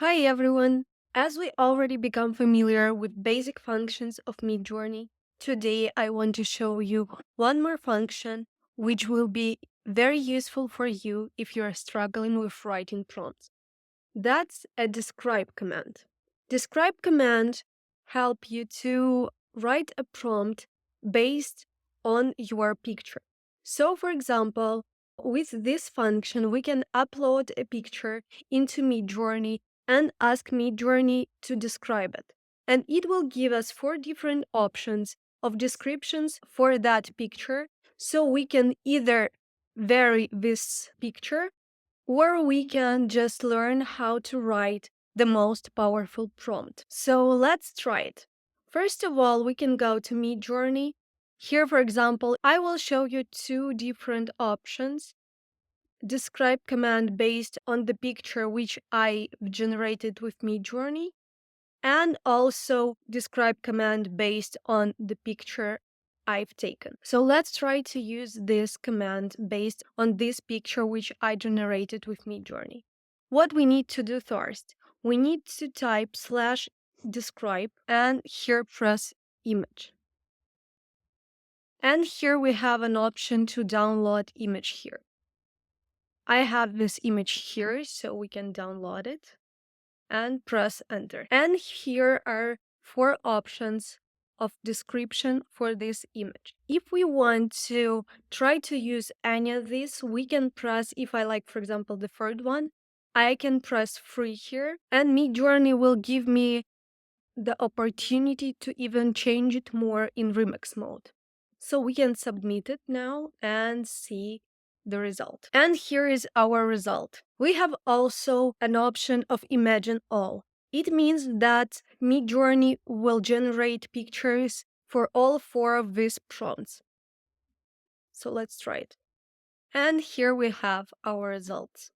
Hi everyone! As we already become familiar with basic functions of MidJourney, today I want to show you one more function which will be very useful for you if you are struggling with writing prompts. That's a describe command. Describe command help you to write a prompt based on your picture. So for example, with this function, we can upload a picture into MidJourney and ask MidJourney to describe it. And it will give us 4 different options of descriptions for that picture. So we can either vary this picture or we can just learn how to write the most powerful prompt. So let's try it. First of all, we can go to MidJourney. Here, for example, I will show you 2 different options. Describe command based on the picture which I generated with MidJourney, and also describe command based on the picture I've taken. So let's try to use this command based on this picture which I generated with MidJourney. What we need to do first, we need to type /describe and here press image. And here we have an option to download image here. I have this image here, so we can download it and press enter. And here are 4 options of description for this image. If we want to try to use any of these, we can press, if I like, for example, the third one, I can press free here, and MidJourney will give me the opportunity to even change it more in remix mode. So we can submit it now and see the result. And here is our result. We have also an option of imagine all. It means that MidJourney will generate pictures for all 4 of these prompts. So let's try it. And here we have our results.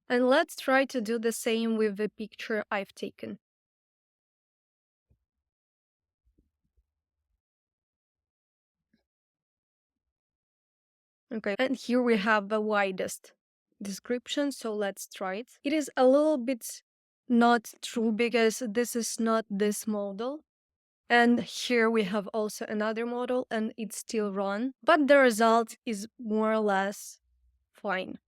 And let's try to do the same with the picture I've taken. Okay, and here we have the widest description, so let's try it. It is a little bit not true because this is not this model. And here we have also another model and it's still run, but the result is more or less fine,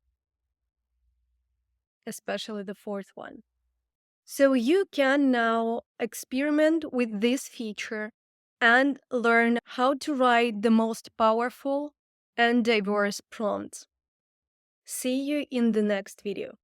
especially the 4th one. So you can now experiment with this feature and learn how to write the most powerful and diverse prompts. See you in the next video.